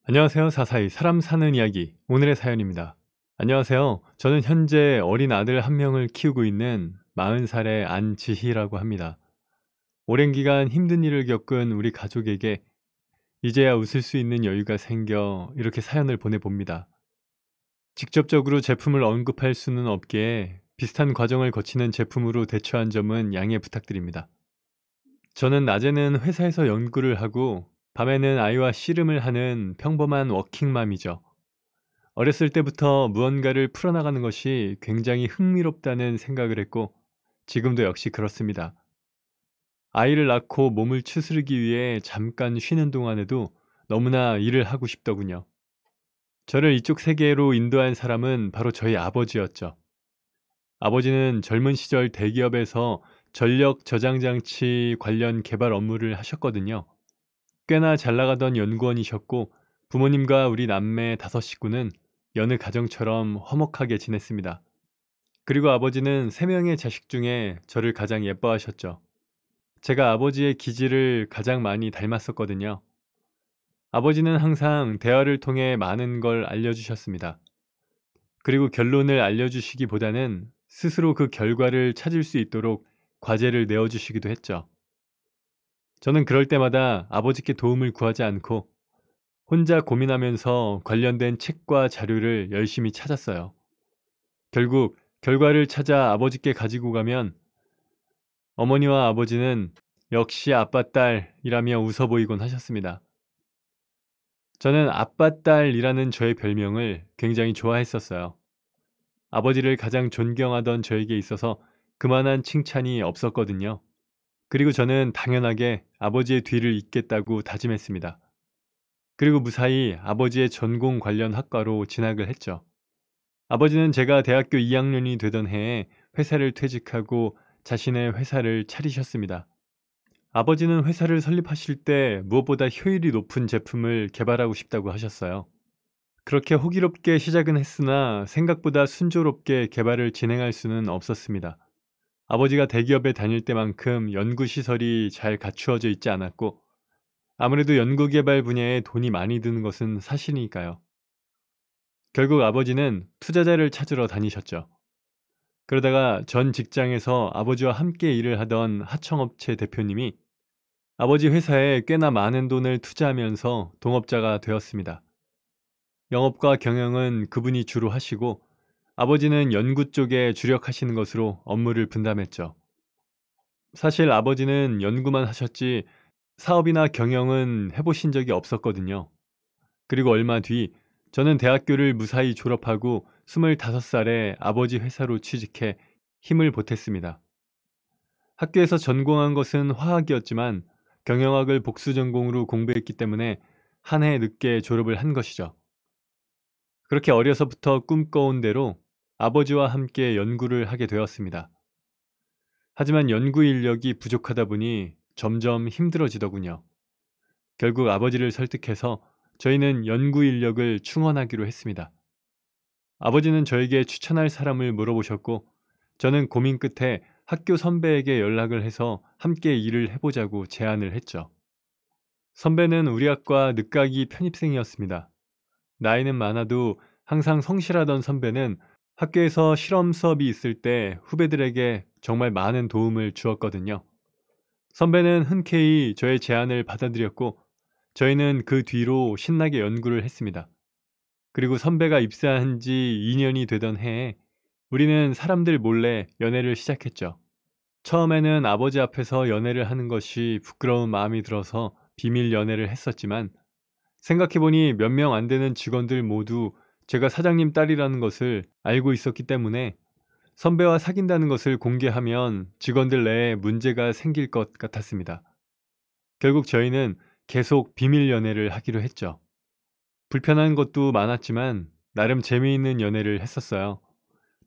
안녕하세요. 사사이 사람 사는 이야기 오늘의 사연입니다. 안녕하세요. 저는 현재 어린 아들 한 명을 키우고 있는 40살의 안지희라고 합니다. 오랜 기간 힘든 일을 겪은 우리 가족에게 이제야 웃을 수 있는 여유가 생겨 이렇게 사연을 보내봅니다. 직접적으로 제품을 언급할 수는 없기에 비슷한 과정을 거치는 제품으로 대처한 점은 양해 부탁드립니다. 저는 낮에는 회사에서 연구를 하고 밤에는 아이와 씨름을 하는 평범한 워킹맘이죠. 어렸을 때부터 무언가를 풀어나가는 것이 굉장히 흥미롭다는 생각을 했고 지금도 역시 그렇습니다. 아이를 낳고 몸을 추스르기 위해 잠깐 쉬는 동안에도 너무나 일을 하고 싶더군요. 저를 이쪽 세계로 인도한 사람은 바로 저희 아버지였죠. 아버지는 젊은 시절 대기업에서 전력 저장 장치 관련 개발 업무를 하셨거든요. 꽤나 잘 나가던 연구원이셨고 부모님과 우리 남매 5식구는 여느 가정처럼 화목하게 지냈습니다. 그리고 아버지는 3명의 자식 중에 저를 가장 예뻐하셨죠. 제가 아버지의 기질을 가장 많이 닮았었거든요. 아버지는 항상 대화를 통해 많은 걸 알려주셨습니다. 그리고 결론을 알려주시기보다는 스스로 그 결과를 찾을 수 있도록 과제를 내어주시기도 했죠. 저는 그럴 때마다 아버지께 도움을 구하지 않고 혼자 고민하면서 관련된 책과 자료를 열심히 찾았어요. 결국 결과를 찾아 아버지께 가지고 가면 어머니와 아버지는 역시 아빠 딸이라며 웃어 보이곤 하셨습니다. 저는 아빠 딸이라는 저의 별명을 굉장히 좋아했었어요. 아버지를 가장 존경하던 저에게 있어서 그만한 칭찬이 없었거든요. 그리고 저는 당연하게 아버지의 뒤를 잇겠다고 다짐했습니다. 그리고 무사히 아버지의 전공 관련 학과로 진학을 했죠. 아버지는 제가 대학교 2학년이 되던 해에 회사를 퇴직하고 자신의 회사를 차리셨습니다. 아버지는 회사를 설립하실 때 무엇보다 효율이 높은 제품을 개발하고 싶다고 하셨어요. 그렇게 호기롭게 시작은 했으나 생각보다 순조롭게 개발을 진행할 수는 없었습니다. 아버지가 대기업에 다닐 때만큼 연구시설이 잘 갖추어져 있지 않았고 아무래도 연구개발 분야에 돈이 많이 드는 것은 사실이니까요. 결국 아버지는 투자자를 찾으러 다니셨죠. 그러다가 전 직장에서 아버지와 함께 일을 하던 하청업체 대표님이 아버지 회사에 꽤나 많은 돈을 투자하면서 동업자가 되었습니다. 영업과 경영은 그분이 주로 하시고 아버지는 연구 쪽에 주력하시는 것으로 업무를 분담했죠. 사실 아버지는 연구만 하셨지 사업이나 경영은 해보신 적이 없었거든요. 그리고 얼마 뒤 저는 대학교를 무사히 졸업하고 25살에 아버지 회사로 취직해 힘을 보탰습니다. 학교에서 전공한 것은 화학이었지만 경영학을 복수 전공으로 공부했기 때문에 한 해 늦게 졸업을 한 것이죠. 그렇게 어려서부터 꿈꿔온 대로 아버지와 함께 연구를 하게 되었습니다. 하지만 연구 인력이 부족하다 보니 점점 힘들어지더군요. 결국 아버지를 설득해서 저희는 연구 인력을 충원하기로 했습니다. 아버지는 저에게 추천할 사람을 물어보셨고 저는 고민 끝에 학교 선배에게 연락을 해서 함께 일을 해보자고 제안을 했죠. 선배는 우리 학과 늦가기 편입생이었습니다. 나이는 많아도 항상 성실하던 선배는 학교에서 실험 수업이 있을 때 후배들에게 정말 많은 도움을 주었거든요. 선배는 흔쾌히 저의 제안을 받아들였고 저희는 그 뒤로 신나게 연구를 했습니다. 그리고 선배가 입사한 지 2년이 되던 해에 우리는 사람들 몰래 연애를 시작했죠. 처음에는 아버지 앞에서 연애를 하는 것이 부끄러운 마음이 들어서 비밀 연애를 했었지만 생각해보니 몇 명 안 되는 직원들 모두 제가 사장님 딸이라는 것을 알고 있었기 때문에 선배와 사귄다는 것을 공개하면 직원들 내에 문제가 생길 것 같았습니다. 결국 저희는 계속 비밀 연애를 하기로 했죠. 불편한 것도 많았지만 나름 재미있는 연애를 했었어요.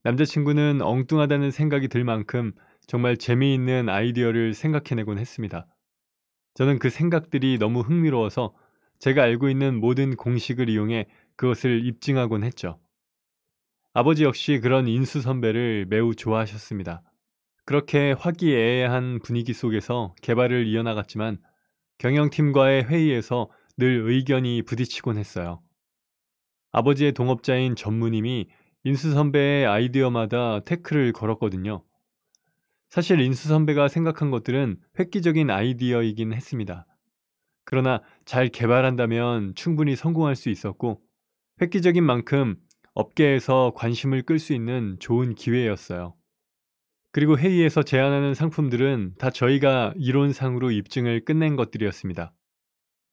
남자친구는 엉뚱하다는 생각이 들 만큼 정말 재미있는 아이디어를 생각해내곤 했습니다. 저는 그 생각들이 너무 흥미로워서 제가 알고 있는 모든 공식을 이용해 그것을 입증하곤 했죠. 아버지 역시 그런 인수 선배를 매우 좋아하셨습니다. 그렇게 화기애애한 분위기 속에서 개발을 이어나갔지만 경영팀과의 회의에서 늘 의견이 부딪히곤 했어요. 아버지의 동업자인 전무님이 인수 선배의 아이디어마다 태클을 걸었거든요. 사실 인수 선배가 생각한 것들은 획기적인 아이디어이긴 했습니다. 그러나 잘 개발한다면 충분히 성공할 수 있었고, 획기적인 만큼 업계에서 관심을 끌 수 있는 좋은 기회였어요. 그리고 회의에서 제안하는 상품들은 다 저희가 이론상으로 입증을 끝낸 것들이었습니다.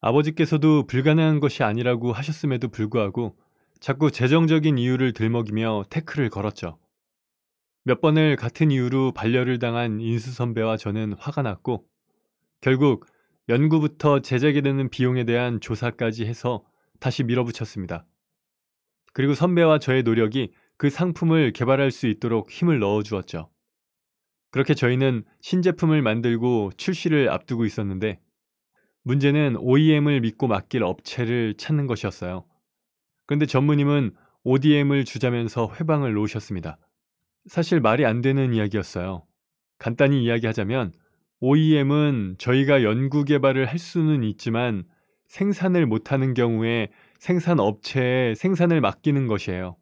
아버지께서도 불가능한 것이 아니라고 하셨음에도 불구하고 자꾸 재정적인 이유를 들먹이며 태클을 걸었죠. 몇 번을 같은 이유로 반려를 당한 인수 선배와 저는 화가 났고, 결국 연구부터 제작에 드는 비용에 대한 조사까지 해서 다시 밀어붙였습니다. 그리고 선배와 저의 노력이 그 상품을 개발할 수 있도록 힘을 넣어주었죠. 그렇게 저희는 신제품을 만들고 출시를 앞두고 있었는데, 문제는 OEM을 믿고 맡길 업체를 찾는 것이었어요. 그런데 전무님은 ODM을 주자면서 회방을 놓으셨습니다. 사실 말이 안 되는 이야기였어요. 간단히 이야기하자면 OEM은 저희가 연구 개발을 할 수는 있지만 생산을 못하는 경우에 생산업체에 생산을 맡기는 것이에요.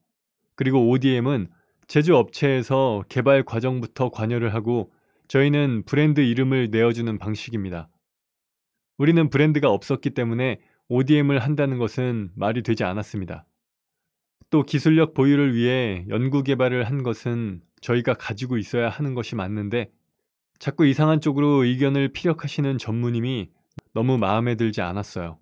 그리고 ODM은 제조업체에서 개발 과정부터 관여를 하고 저희는 브랜드 이름을 내어주는 방식입니다. 우리는 브랜드가 없었기 때문에 ODM을 한다는 것은 말이 되지 않았습니다. 또 기술력 보유를 위해 연구 개발을 한 것은 저희가 가지고 있어야 하는 것이 맞는데, 자꾸 이상한 쪽으로 의견을 피력하시는 전무님이 너무 마음에 들지 않았어요.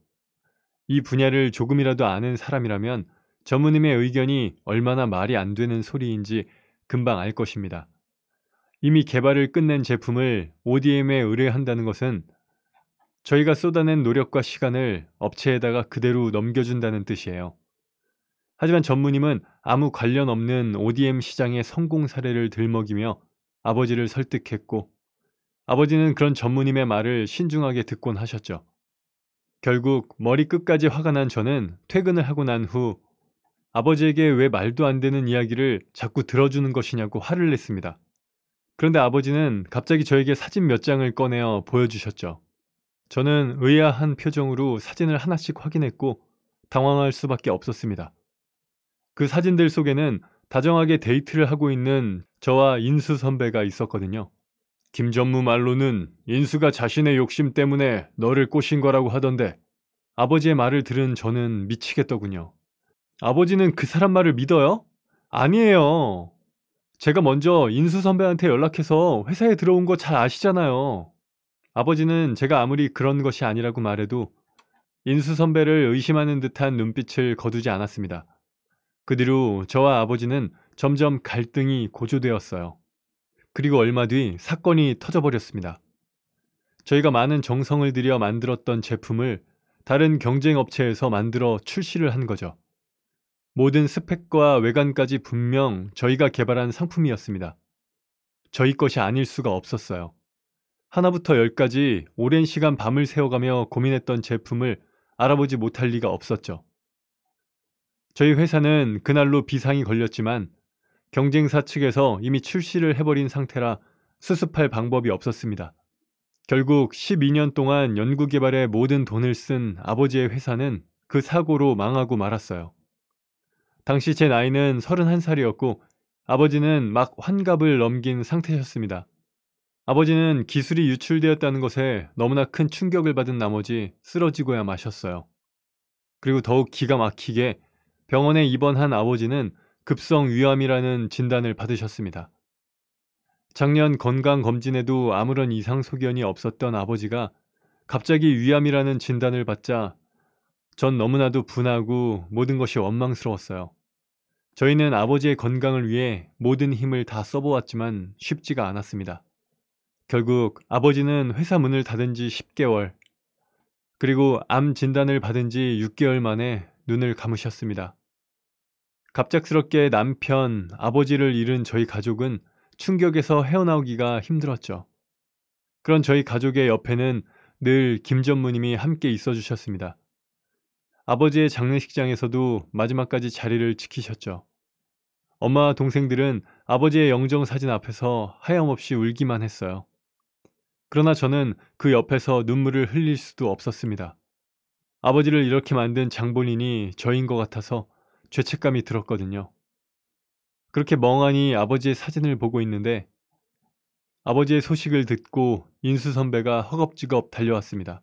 이 분야를 조금이라도 아는 사람이라면 전무님의 의견이 얼마나 말이 안 되는 소리인지 금방 알 것입니다. 이미 개발을 끝낸 제품을 ODM에 의뢰한다는 것은 저희가 쏟아낸 노력과 시간을 업체에다가 그대로 넘겨준다는 뜻이에요. 하지만 전무님은 아무 관련 없는 ODM 시장의 성공 사례를 들먹이며 아버지를 설득했고, 아버지는 그런 전무님의 말을 신중하게 듣곤 하셨죠. 결국 머리끝까지 화가 난 저는 퇴근을 하고 난 후 아버지에게 왜 말도 안 되는 이야기를 자꾸 들어주는 것이냐고 화를 냈습니다. 그런데 아버지는 갑자기 저에게 사진 몇 장을 꺼내어 보여주셨죠. 저는 의아한 표정으로 사진을 하나씩 확인했고 당황할 수밖에 없었습니다. 그 사진들 속에는 다정하게 데이트를 하고 있는 저와 인수 선배가 있었거든요. 김전무 말로는 인수가 자신의 욕심 때문에 너를 꼬신 거라고 하던데, 아버지의 말을 들은 저는 미치겠더군요. 아버지는 그 사람 말을 믿어요? 아니에요. 제가 먼저 인수 선배한테 연락해서 회사에 들어온 거 잘 아시잖아요. 아버지는 제가 아무리 그런 것이 아니라고 말해도 인수 선배를 의심하는 듯한 눈빛을 거두지 않았습니다. 그 뒤로 저와 아버지는 점점 갈등이 고조되었어요. 그리고 얼마 뒤 사건이 터져버렸습니다. 저희가 많은 정성을 들여 만들었던 제품을 다른 경쟁 업체에서 만들어 출시를 한 거죠. 모든 스펙과 외관까지 분명 저희가 개발한 상품이었습니다. 저희 것이 아닐 수가 없었어요. 하나부터 열까지 오랜 시간 밤을 새워가며 고민했던 제품을 알아보지 못할 리가 없었죠. 저희 회사는 그날로 비상이 걸렸지만 경쟁사 측에서 이미 출시를 해버린 상태라 수습할 방법이 없었습니다. 결국 12년 동안 연구개발에 모든 돈을 쓴 아버지의 회사는 그 사고로 망하고 말았어요. 당시 제 나이는 31살이었고 아버지는 막 환갑을 넘긴 상태셨습니다. 아버지는 기술이 유출되었다는 것에 너무나 큰 충격을 받은 나머지 쓰러지고야 마셨어요. 그리고 더욱 기가 막히게 병원에 입원한 아버지는 급성 위암이라는 진단을 받으셨습니다. 작년 건강검진에도 아무런 이상 소견이 없었던 아버지가 갑자기 위암이라는 진단을 받자 전 너무나도 분하고 모든 것이 원망스러웠어요. 저희는 아버지의 건강을 위해 모든 힘을 다 써보았지만 쉽지가 않았습니다. 결국 아버지는 회사 문을 닫은 지 10개월, 그리고 암 진단을 받은 지 6개월 만에 눈을 감으셨습니다. 갑작스럽게 남편, 아버지를 잃은 저희 가족은 충격에서 헤어나오기가 힘들었죠. 그런 저희 가족의 옆에는 늘 김 전무님이 함께 있어 주셨습니다. 아버지의 장례식장에서도 마지막까지 자리를 지키셨죠. 엄마와 동생들은 아버지의 영정사진 앞에서 하염없이 울기만 했어요. 그러나 저는 그 옆에서 눈물을 흘릴 수도 없었습니다. 아버지를 이렇게 만든 장본인이 저인 것 같아서 죄책감이 들었거든요. 그렇게 멍하니 아버지의 사진을 보고 있는데 아버지의 소식을 듣고 인수 선배가 허겁지겁 달려왔습니다.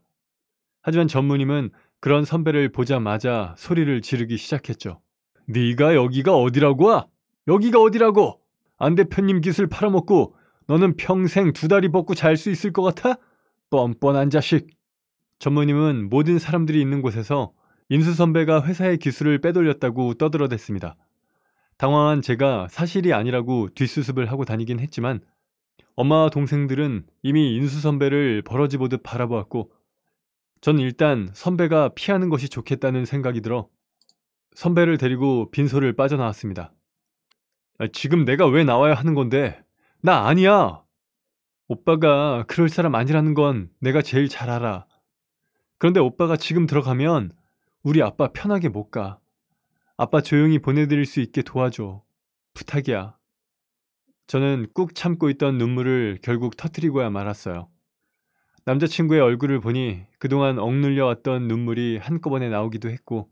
하지만 전무님은 그런 선배를 보자마자 소리를 지르기 시작했죠. 네가 여기가 어디라고 와? 여기가 어디라고? 안 대표님 깃을 팔아먹고 너는 평생 두 다리 벗고 잘 수 있을 것 같아? 뻔뻔한 자식. 전무님은 모든 사람들이 있는 곳에서 인수 선배가 회사의 기술을 빼돌렸다고 떠들어댔습니다. 당황한 제가 사실이 아니라고 뒷수습을 하고 다니긴 했지만 엄마와 동생들은 이미 인수 선배를 버러지보듯 바라보았고 전 일단 선배가 피하는 것이 좋겠다는 생각이 들어 선배를 데리고 빈소를 빠져나왔습니다. 지금 내가 왜 나와야 하는 건데? 나 아니야! 오빠가 그럴 사람 아니라는 건 내가 제일 잘 알아. 그런데 오빠가 지금 들어가면 우리 아빠 편하게 못 가. 아빠 조용히 보내드릴 수 있게 도와줘. 부탁이야. 저는 꾹 참고 있던 눈물을 결국 터뜨리고야 말았어요. 남자친구의 얼굴을 보니 그동안 억눌려 왔던 눈물이 한꺼번에 나오기도 했고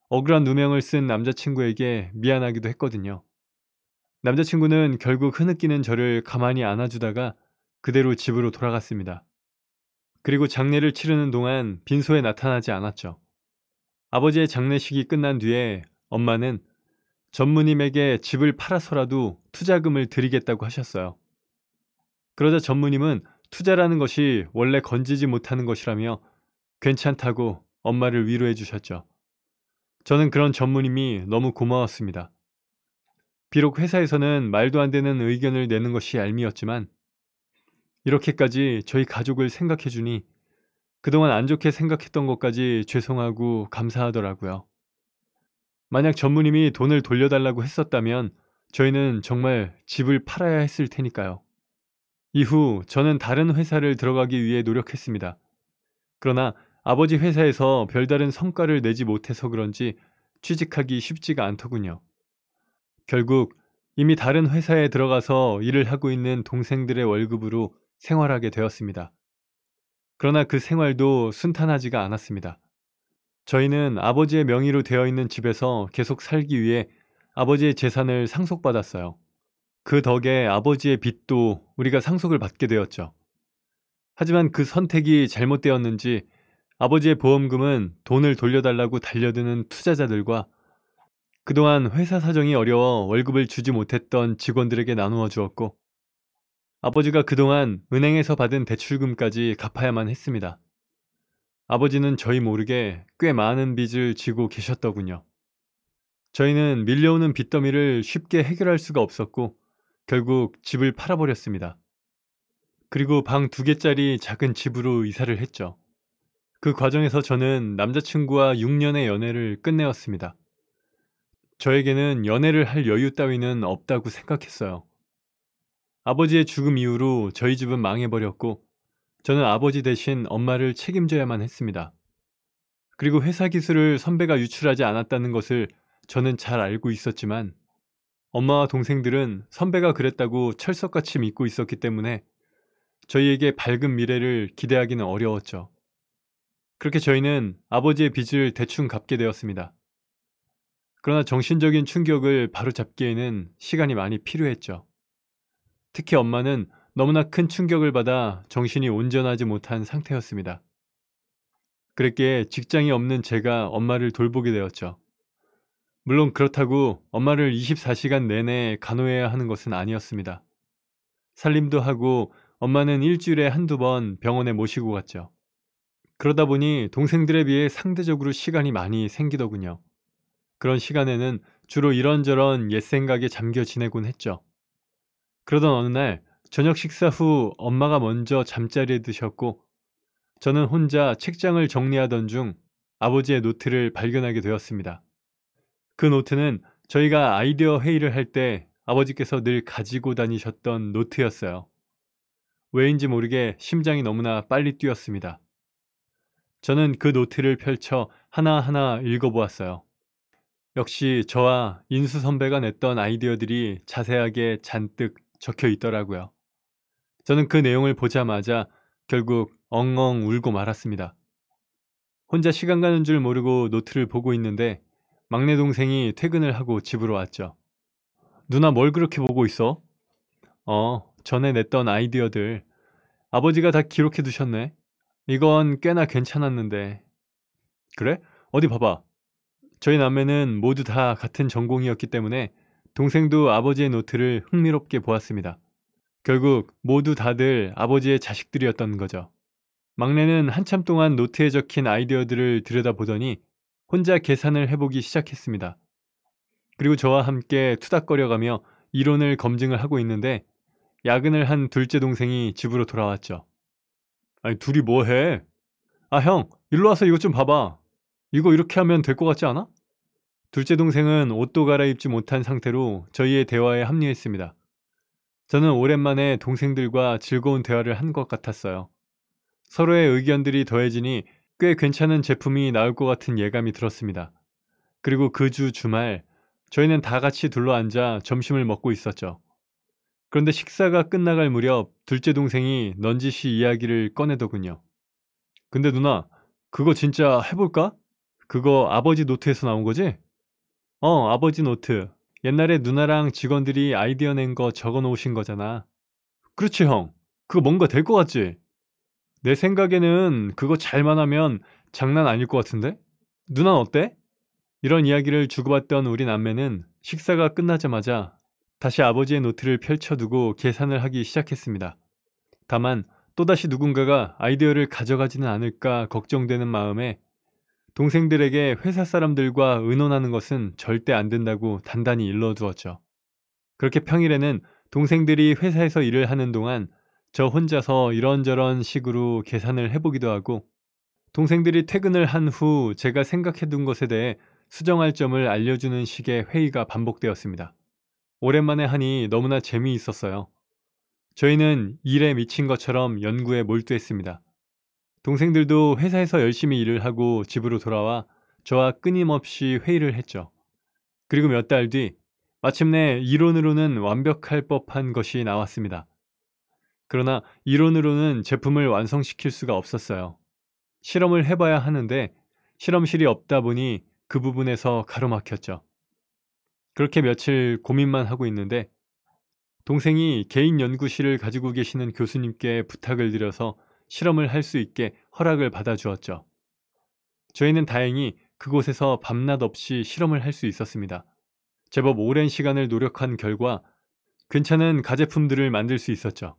억울한 누명을 쓴 남자친구에게 미안하기도 했거든요. 남자친구는 결국 흐느끼는 저를 가만히 안아주다가 그대로 집으로 돌아갔습니다. 그리고 장례를 치르는 동안 빈소에 나타나지 않았죠. 아버지의 장례식이 끝난 뒤에 엄마는 전무님에게 집을 팔아서라도 투자금을 드리겠다고 하셨어요. 그러자 전무님은 투자라는 것이 원래 건지지 못하는 것이라며 괜찮다고 엄마를 위로해 주셨죠. 저는 그런 전무님이 너무 고마웠습니다. 비록 회사에서는 말도 안 되는 의견을 내는 것이 얄미웠지만 이렇게까지 저희 가족을 생각해 주니 그동안 안 좋게 생각했던 것까지 죄송하고 감사하더라고요. 만약 전무님이 돈을 돌려달라고 했었다면 저희는 정말 집을 팔아야 했을 테니까요. 이후 저는 다른 회사를 들어가기 위해 노력했습니다. 그러나 아버지 회사에서 별다른 성과를 내지 못해서 그런지 취직하기 쉽지가 않더군요. 결국 이미 다른 회사에 들어가서 일을 하고 있는 동생들의 월급으로 생활하게 되었습니다. 그러나 그 생활도 순탄하지가 않았습니다. 저희는 아버지의 명의로 되어 있는 집에서 계속 살기 위해 아버지의 재산을 상속받았어요. 그 덕에 아버지의 빚도 우리가 상속을 받게 되었죠. 하지만 그 선택이 잘못되었는지 아버지의 보험금은 돈을 돌려달라고 달려드는 투자자들과 그동안 회사 사정이 어려워 월급을 주지 못했던 직원들에게 나누어 주었고 아버지가 그동안 은행에서 받은 대출금까지 갚아야만 했습니다. 아버지는 저희 모르게 꽤 많은 빚을 지고 계셨더군요. 저희는 밀려오는 빚더미를 쉽게 해결할 수가 없었고 결국 집을 팔아버렸습니다. 그리고 방 2개짜리 작은 집으로 이사를 했죠. 그 과정에서 저는 남자친구와 6년의 연애를 끝내었습니다. 저에게는 연애를 할 여유 따위는 없다고 생각했어요. 아버지의 죽음 이후로 저희 집은 망해버렸고 저는 아버지 대신 엄마를 책임져야만 했습니다. 그리고 회사 기술을 선배가 유출하지 않았다는 것을 저는 잘 알고 있었지만 엄마와 동생들은 선배가 그랬다고 철석같이 믿고 있었기 때문에 저희에게 밝은 미래를 기대하기는 어려웠죠. 그렇게 저희는 아버지의 빚을 대충 갚게 되었습니다. 그러나 정신적인 충격을 바로잡기에는 시간이 많이 필요했죠. 특히 엄마는 너무나 큰 충격을 받아 정신이 온전하지 못한 상태였습니다. 그랬기에 직장이 없는 제가 엄마를 돌보게 되었죠. 물론 그렇다고 엄마를 24시간 내내 간호해야 하는 것은 아니었습니다. 살림도 하고 엄마는 일주일에 한두 번 병원에 모시고 갔죠. 그러다 보니 동생들에 비해 상대적으로 시간이 많이 생기더군요. 그런 시간에는 주로 이런저런 옛 생각에 잠겨 지내곤 했죠. 그러던 어느 날 저녁 식사 후 엄마가 먼저 잠자리에 드셨고 저는 혼자 책장을 정리하던 중 아버지의 노트를 발견하게 되었습니다. 그 노트는 저희가 아이디어 회의를 할 때 아버지께서 늘 가지고 다니셨던 노트였어요. 왜인지 모르게 심장이 너무나 빨리 뛰었습니다. 저는 그 노트를 펼쳐 하나하나 읽어보았어요. 역시 저와 인수 선배가 냈던 아이디어들이 자세하게 잔뜩 적혀 있더라고요. 저는 그 내용을 보자마자 결국 엉엉 울고 말았습니다. 혼자 시간 가는 줄 모르고 노트를 보고 있는데 막내 동생이 퇴근을 하고 집으로 왔죠. 누나 뭘 그렇게 보고 있어? 전에 냈던 아이디어들 아버지가 다 기록해 두셨네. 이건 꽤나 괜찮았는데. 그래? 어디 봐봐. 저희 남매는 모두 다 같은 전공이었기 때문에 동생도 아버지의 노트를 흥미롭게 보았습니다. 결국 모두 다들 아버지의 자식들이었던 거죠. 막내는 한참 동안 노트에 적힌 아이디어들을 들여다보더니 혼자 계산을 해보기 시작했습니다. 그리고 저와 함께 투닥거려가며 이론을 검증을 하고 있는데 야근을 한 둘째 동생이 집으로 돌아왔죠. 아니, 둘이 뭐 해? 아, 형, 일로 와서 이것 좀 봐봐. 이거 이렇게 하면 될 것 같지 않아? 둘째 동생은 옷도 갈아입지 못한 상태로 저희의 대화에 합류했습니다. 저는 오랜만에 동생들과 즐거운 대화를 한 것 같았어요. 서로의 의견들이 더해지니 꽤 괜찮은 제품이 나올 것 같은 예감이 들었습니다. 그리고 그 주 주말 저희는 다 같이 둘러앉아 점심을 먹고 있었죠. 그런데 식사가 끝나갈 무렵 둘째 동생이 넌지시 이야기를 꺼내더군요. 근데 누나, 그거 진짜 해볼까? 그거 아버지 노트에서 나온 거지? 아버지 노트. 옛날에 누나랑 직원들이 아이디어 낸 거 적어 놓으신 거잖아. 그렇지, 형. 그거 뭔가 될 것 같지? 내 생각에는 그거 잘만 하면 장난 아닐 것 같은데? 누난 어때? 이런 이야기를 주고받던 우리 남매는 식사가 끝나자마자 다시 아버지의 노트를 펼쳐두고 계산을 하기 시작했습니다. 다만 또다시 누군가가 아이디어를 가져가지는 않을까 걱정되는 마음에 동생들에게 회사 사람들과 의논하는 것은 절대 안 된다고 단단히 일러두었죠. 그렇게 평일에는 동생들이 회사에서 일을 하는 동안 저 혼자서 이런저런 식으로 계산을 해보기도 하고 동생들이 퇴근을 한 후 제가 생각해둔 것에 대해 수정할 점을 알려주는 식의 회의가 반복되었습니다. 오랜만에 하니 너무나 재미있었어요. 저희는 일에 미친 것처럼 연구에 몰두했습니다. 동생들도 회사에서 열심히 일을 하고 집으로 돌아와 저와 끊임없이 회의를 했죠. 그리고 몇 달 뒤 마침내 이론으로는 완벽할 법한 것이 나왔습니다. 그러나 이론으로는 제품을 완성시킬 수가 없었어요. 실험을 해봐야 하는데 실험실이 없다 보니 그 부분에서 가로막혔죠. 그렇게 며칠 고민만 하고 있는데 동생이 개인 연구실을 가지고 계시는 교수님께 부탁을 드려서 실험을 할 수 있게 허락을 받아주었죠. 저희는 다행히 그곳에서 밤낮 없이 실험을 할 수 있었습니다. 제법 오랜 시간을 노력한 결과 괜찮은 가제품들을 만들 수 있었죠.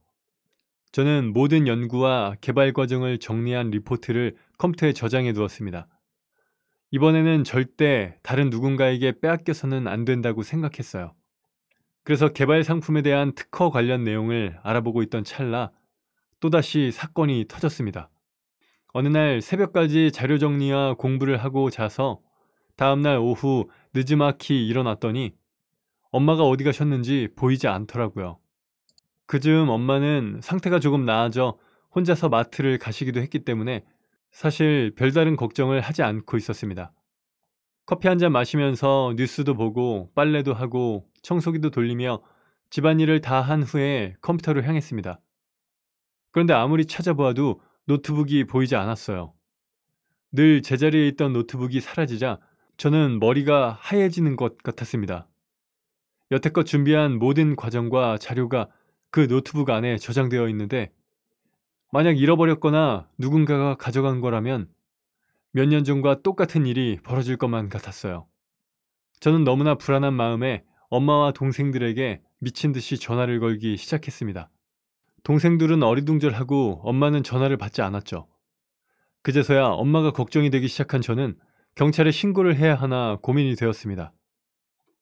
저는 모든 연구와 개발 과정을 정리한 리포트를 컴퓨터에 저장해 두었습니다. 이번에는 절대 다른 누군가에게 빼앗겨서는 안 된다고 생각했어요. 그래서 개발 상품에 대한 특허 관련 내용을 알아보고 있던 찰나 또다시 사건이 터졌습니다. 어느 날 새벽까지 자료 정리와 공부를 하고 자서 다음날 오후 늦지막히 일어났더니 엄마가 어디 가셨는지 보이지 않더라고요. 그즈음 엄마는 상태가 조금 나아져 혼자서 마트를 가시기도 했기 때문에 사실 별다른 걱정을 하지 않고 있었습니다. 커피 한 잔 마시면서 뉴스도 보고 빨래도 하고 청소기도 돌리며 집안일을 다 한 후에 컴퓨터로 향했습니다. 그런데 아무리 찾아보아도 노트북이 보이지 않았어요. 늘 제자리에 있던 노트북이 사라지자 저는 머리가 하얘지는 것 같았습니다. 여태껏 준비한 모든 과정과 자료가 그 노트북 안에 저장되어 있는데 만약 잃어버렸거나 누군가가 가져간 거라면 몇 년 전과 똑같은 일이 벌어질 것만 같았어요. 저는 너무나 불안한 마음에 엄마와 동생들에게 미친 듯이 전화를 걸기 시작했습니다. 동생들은 어리둥절하고 엄마는 전화를 받지 않았죠. 그제서야 엄마가 걱정이 되기 시작한 저는 경찰에 신고를 해야 하나 고민이 되었습니다.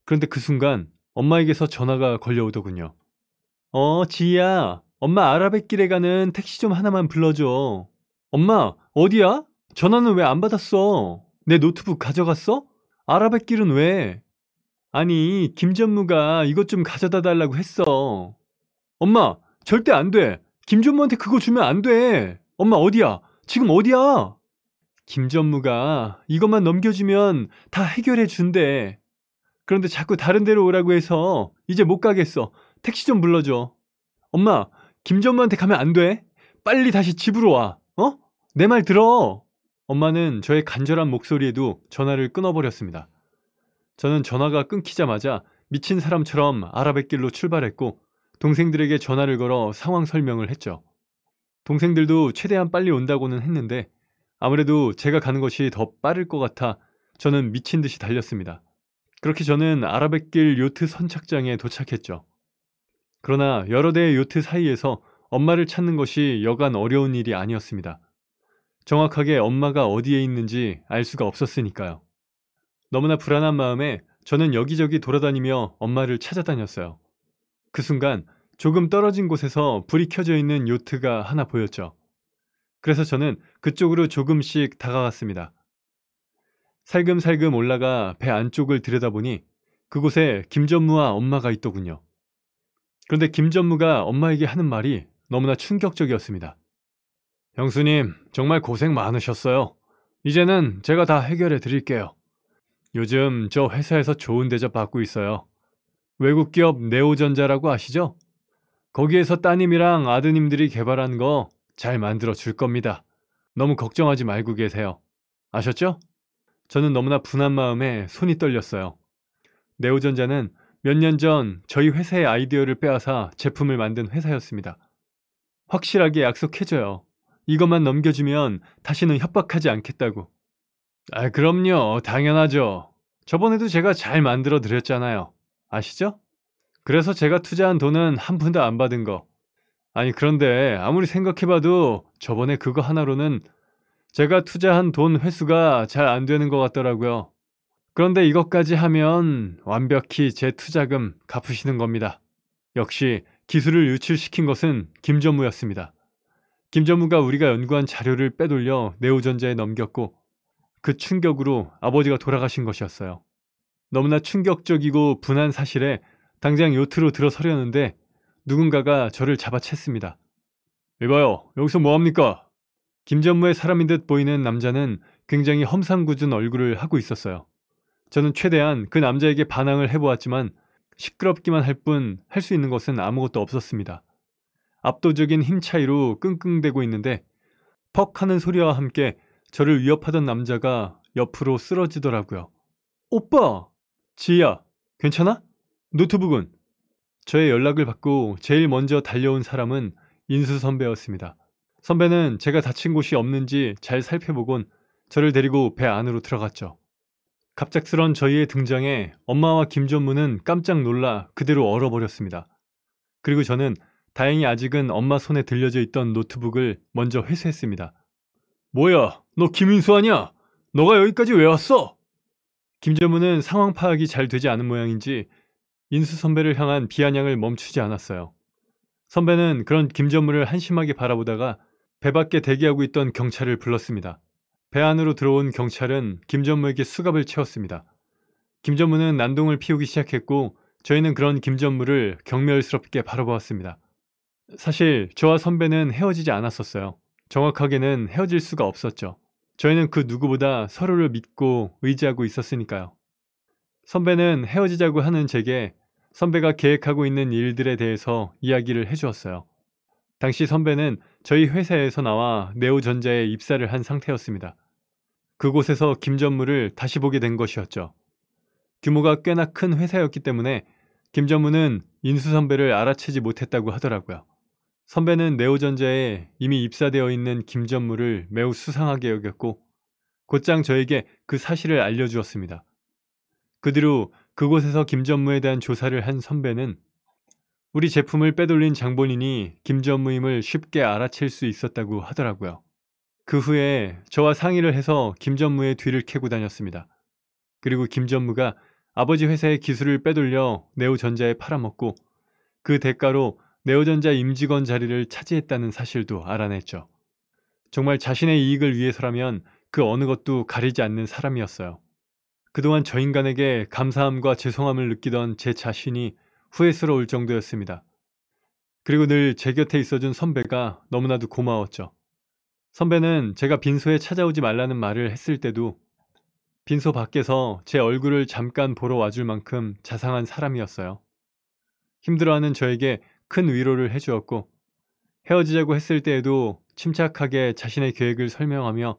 그런데 그 순간 엄마에게서 전화가 걸려오더군요. 지희야, 엄마 아라뱃길에 가는 택시 좀 하나만 불러줘. 엄마, 어디야? 전화는 왜 안 받았어? 내 노트북 가져갔어? 아라뱃길은 왜? 아니, 김전무가 이것 좀 가져다 달라고 했어. 엄마, 절대 안 돼. 김전무한테 그거 주면 안 돼. 엄마 어디야? 지금 어디야? 김전무가 이것만 넘겨주면 다 해결해 준대. 그런데 자꾸 다른 데로 오라고 해서 이제 못 가겠어. 택시 좀 불러줘. 엄마, 김전무한테 가면 안 돼. 빨리 다시 집으로 와. 내 말 들어. 엄마는 저의 간절한 목소리에도 전화를 끊어버렸습니다. 저는 전화가 끊기자마자 미친 사람처럼 아라뱃길로 출발했고 동생들에게 전화를 걸어 상황 설명을 했죠. 동생들도 최대한 빨리 온다고는 했는데 아무래도 제가 가는 것이 더 빠를 것 같아 저는 미친 듯이 달렸습니다. 그렇게 저는 아라뱃길 요트 선착장에 도착했죠. 그러나 여러 대의 요트 사이에서 엄마를 찾는 것이 여간 어려운 일이 아니었습니다. 정확하게 엄마가 어디에 있는지 알 수가 없었으니까요. 너무나 불안한 마음에 저는 여기저기 돌아다니며 엄마를 찾아다녔어요. 그 순간 조금 떨어진 곳에서 불이 켜져 있는 요트가 하나 보였죠. 그래서 저는 그쪽으로 조금씩 다가갔습니다. 살금살금 올라가 배 안쪽을 들여다보니 그곳에 김전무와 엄마가 있더군요. 그런데 김전무가 엄마에게 하는 말이 너무나 충격적이었습니다. 형수님, 정말 고생 많으셨어요. 이제는 제가 다 해결해 드릴게요. 요즘 저 회사에서 좋은 대접 받고 있어요. 외국 기업 네오전자라고 아시죠? 거기에서 따님이랑 아드님들이 개발한 거 잘 만들어 줄 겁니다. 너무 걱정하지 말고 계세요. 아셨죠? 저는 너무나 분한 마음에 손이 떨렸어요. 네오전자는 몇 년 전 저희 회사의 아이디어를 빼앗아 제품을 만든 회사였습니다. 확실하게 약속해줘요. 이것만 넘겨주면 다시는 협박하지 않겠다고. 아, 그럼요. 당연하죠. 저번에도 제가 잘 만들어 드렸잖아요. 아시죠? 그래서 제가 투자한 돈은 한 푼도 안 받은 거. 아니, 그런데 아무리 생각해봐도 저번에 그거 하나로는 제가 투자한 돈 회수가 잘 안 되는 것 같더라고요. 그런데 이것까지 하면 완벽히 제 투자금 갚으시는 겁니다. 역시 기술을 유출시킨 것은 김전무였습니다. 김전무가 우리가 연구한 자료를 빼돌려 네오전자에 넘겼고 그 충격으로 아버지가 돌아가신 것이었어요. 너무나 충격적이고 분한 사실에 당장 요트로 들어서려는데 누군가가 저를 잡아챘습니다. 이봐요, 여기서 뭐합니까? 김전무의 사람인 듯 보이는 남자는 굉장히 험상궂은 얼굴을 하고 있었어요. 저는 최대한 그 남자에게 반항을 해보았지만 시끄럽기만 할 뿐 할 수 있는 것은 아무것도 없었습니다. 압도적인 힘 차이로 끙끙대고 있는데 퍽 하는 소리와 함께 저를 위협하던 남자가 옆으로 쓰러지더라고요. 오빠! 지희야, 괜찮아? 노트북은? 저의 연락을 받고 제일 먼저 달려온 사람은 인수 선배였습니다. 선배는 제가 다친 곳이 없는지 잘 살펴보곤 저를 데리고 배 안으로 들어갔죠. 갑작스런 저희의 등장에 엄마와 김전무는 깜짝 놀라 그대로 얼어버렸습니다. 그리고 저는 다행히 아직은 엄마 손에 들려져 있던 노트북을 먼저 회수했습니다. 뭐야, 너 김인수 아니야? 너가 여기까지 왜 왔어? 김전무는 상황 파악이 잘 되지 않은 모양인지 인수 선배를 향한 비아냥을 멈추지 않았어요. 선배는 그런 김전무를 한심하게 바라보다가 배 밖에 대기하고 있던 경찰을 불렀습니다. 배 안으로 들어온 경찰은 김전무에게 수갑을 채웠습니다. 김전무는 난동을 피우기 시작했고 저희는 그런 김전무를 경멸스럽게 바라보았습니다. 사실 저와 선배는 헤어지지 않았었어요. 정확하게는 헤어질 수가 없었죠. 저희는 그 누구보다 서로를 믿고 의지하고 있었으니까요. 선배는 헤어지자고 하는 제게 선배가 계획하고 있는 일들에 대해서 이야기를 해주었어요. 당시 선배는 저희 회사에서 나와 네오전자에 입사를 한 상태였습니다. 그곳에서 김전무를 다시 보게 된 것이었죠. 규모가 꽤나 큰 회사였기 때문에 김전무는 인수 선배를 알아채지 못했다고 하더라고요. 선배는 네오전자에 이미 입사되어 있는 김전무를 매우 수상하게 여겼고 곧장 저에게 그 사실을 알려주었습니다. 그 뒤로 그곳에서 김전무에 대한 조사를 한 선배는 우리 제품을 빼돌린 장본인이 김전무임을 쉽게 알아챌 수 있었다고 하더라고요. 그 후에 저와 상의를 해서 김전무의 뒤를 캐고 다녔습니다. 그리고 김전무가 아버지 회사의 기술을 빼돌려 네오전자에 팔아먹고 그 대가로 네오전자 임직원 자리를 차지했다는 사실도 알아냈죠. 정말 자신의 이익을 위해서라면 그 어느 것도 가리지 않는 사람이었어요. 그동안 저 인간에게 감사함과 죄송함을 느끼던 제 자신이 후회스러울 정도였습니다. 그리고 늘 제 곁에 있어준 선배가 너무나도 고마웠죠. 선배는 제가 빈소에 찾아오지 말라는 말을 했을 때도 빈소 밖에서 제 얼굴을 잠깐 보러 와줄 만큼 자상한 사람이었어요. 힘들어하는 저에게 큰 위로를 해주었고 헤어지자고 했을 때에도 침착하게 자신의 계획을 설명하며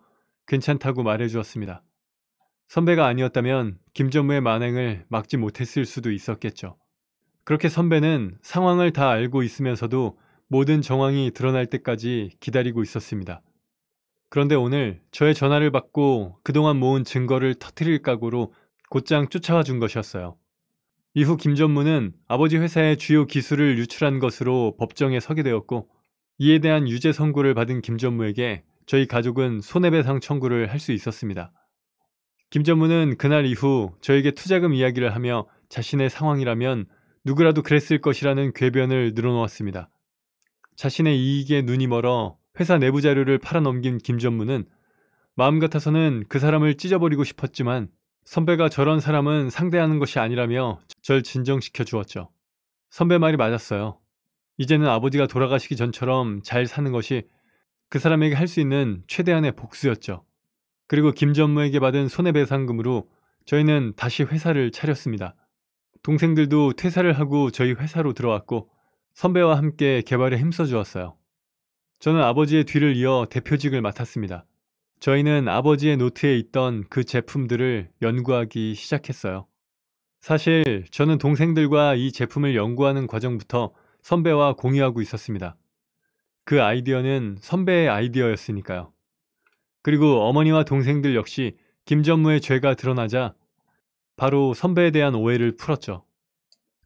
괜찮다고 말해 주었습니다. 선배가 아니었다면 김전무의 만행을 막지 못했을 수도 있었겠죠. 그렇게 선배는 상황을 다 알고 있으면서도 모든 정황이 드러날 때까지 기다리고 있었습니다. 그런데 오늘 저의 전화를 받고 그동안 모은 증거를 터뜨릴 각오로 곧장 쫓아와 준 것이었어요. 이후 김전무는 아버지 회사의 주요 기술을 유출한 것으로 법정에 서게 되었고, 이에 대한 유죄 선고를 받은 김전무에게 저희 가족은 손해배상 청구를 할 수 있었습니다. 김전무는 그날 이후 저에게 투자금 이야기를 하며 자신의 상황이라면 누구라도 그랬을 것이라는 궤변을 늘어놓았습니다. 자신의 이익에 눈이 멀어 회사 내부 자료를 팔아넘긴 김전무는 마음 같아서는 그 사람을 찢어버리고 싶었지만 선배가 저런 사람은 상대하는 것이 아니라며 절 진정시켜 주었죠. 선배 말이 맞았어요. 이제는 아버지가 돌아가시기 전처럼 잘 사는 것이 그 사람에게 할 수 있는 최대한의 복수였죠. 그리고 김전무에게 받은 손해배상금으로 저희는 다시 회사를 차렸습니다. 동생들도 퇴사를 하고 저희 회사로 들어왔고 선배와 함께 개발에 힘써 주었어요. 저는 아버지의 뒤를 이어 대표직을 맡았습니다. 저희는 아버지의 노트에 있던 그 제품들을 연구하기 시작했어요. 사실 저는 동생들과 이 제품을 연구하는 과정부터 선배와 공유하고 있었습니다. 그 아이디어는 선배의 아이디어였으니까요. 그리고 어머니와 동생들 역시 김전무의 죄가 드러나자 바로 선배에 대한 오해를 풀었죠.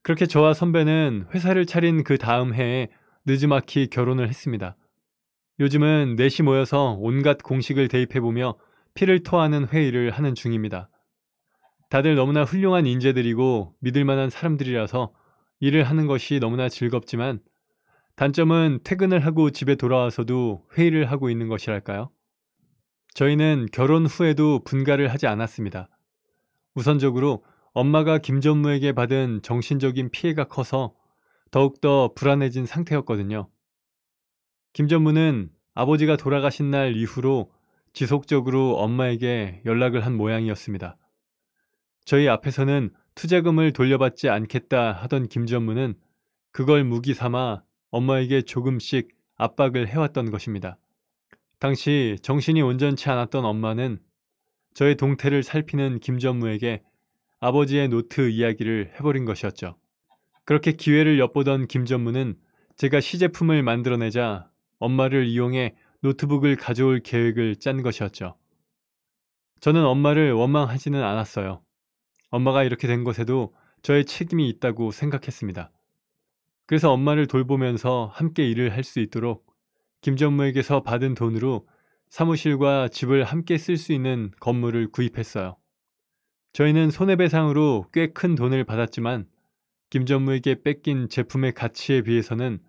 그렇게 저와 선배는 회사를 차린 그 다음 해에 느지막이 결혼을 했습니다. 요즘은 넷이 모여서 온갖 공식을 대입해보며 피를 토하는 회의를 하는 중입니다. 다들 너무나 훌륭한 인재들이고 믿을 만한 사람들이라서 일을 하는 것이 너무나 즐겁지만 단점은 퇴근을 하고 집에 돌아와서도 회의를 하고 있는 것이랄까요? 저희는 결혼 후에도 분가를 하지 않았습니다. 우선적으로 엄마가 김전무에게 받은 정신적인 피해가 커서 더욱더 불안해진 상태였거든요. 김전무는 아버지가 돌아가신 날 이후로 지속적으로 엄마에게 연락을 한 모양이었습니다. 저희 앞에서는 투자금을 돌려받지 않겠다 하던 김전무는 그걸 무기 삼아 엄마에게 조금씩 압박을 해왔던 것입니다. 당시 정신이 온전치 않았던 엄마는 저의 동태를 살피는 김전무에게 아버지의 노트 이야기를 해버린 것이었죠. 그렇게 기회를 엿보던 김전무는 제가 시제품을 만들어내자 엄마를 이용해 노트북을 가져올 계획을 짠 것이었죠. 저는 엄마를 원망하지는 않았어요. 엄마가 이렇게 된 것에도 저의 책임이 있다고 생각했습니다. 그래서 엄마를 돌보면서 함께 일을 할 수 있도록 김전무에게서 받은 돈으로 사무실과 집을 함께 쓸 수 있는 건물을 구입했어요. 저희는 손해배상으로 꽤 큰 돈을 받았지만 김전무에게 뺏긴 제품의 가치에 비해서는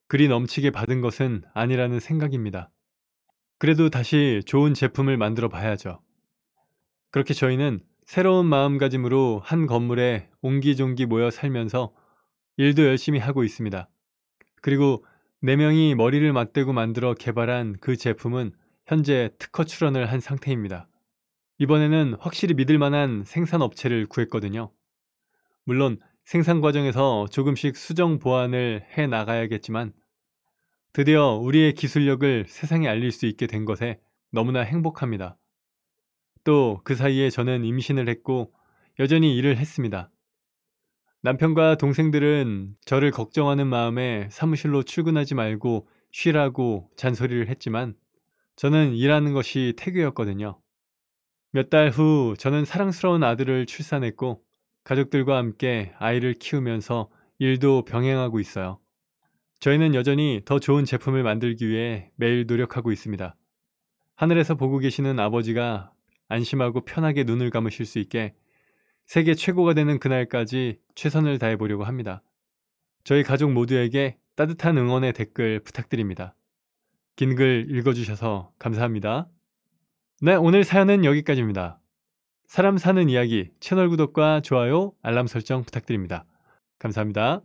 그리 넘치게 받은 것은 아니라는 생각입니다. 그래도 다시 좋은 제품을 만들어 봐야죠. 그렇게 저희는 새로운 마음가짐으로 한 건물에 옹기종기 모여 살면서 일도 열심히 하고 있습니다. 그리고 4명이 머리를 맞대고 만들어 개발한 그 제품은 현재 특허 출원을 한 상태입니다. 이번에는 확실히 믿을 만한 생산업체를 구했거든요. 물론 생산 과정에서 조금씩 수정 보완을 해 나가야겠지만 드디어 우리의 기술력을 세상에 알릴 수 있게 된 것에 너무나 행복합니다. 또 그 사이에 저는 임신을 했고 여전히 일을 했습니다. 남편과 동생들은 저를 걱정하는 마음에 사무실로 출근하지 말고 쉬라고 잔소리를 했지만 저는 일하는 것이 태교였거든요. 몇 달 후 저는 사랑스러운 아들을 출산했고 가족들과 함께 아이를 키우면서 일도 병행하고 있어요. 저희는 여전히 더 좋은 제품을 만들기 위해 매일 노력하고 있습니다. 하늘에서 보고 계시는 아버지가 안심하고 편하게 눈을 감으실 수 있게 세계 최고가 되는 그날까지 최선을 다해 보려고 합니다. 저희 가족 모두에게 따뜻한 응원의 댓글 부탁드립니다. 긴 글 읽어주셔서 감사합니다. 네, 오늘 사연은 여기까지입니다. 사람 사는 이야기 채널 구독과 좋아요, 알람 설정 부탁드립니다. 감사합니다.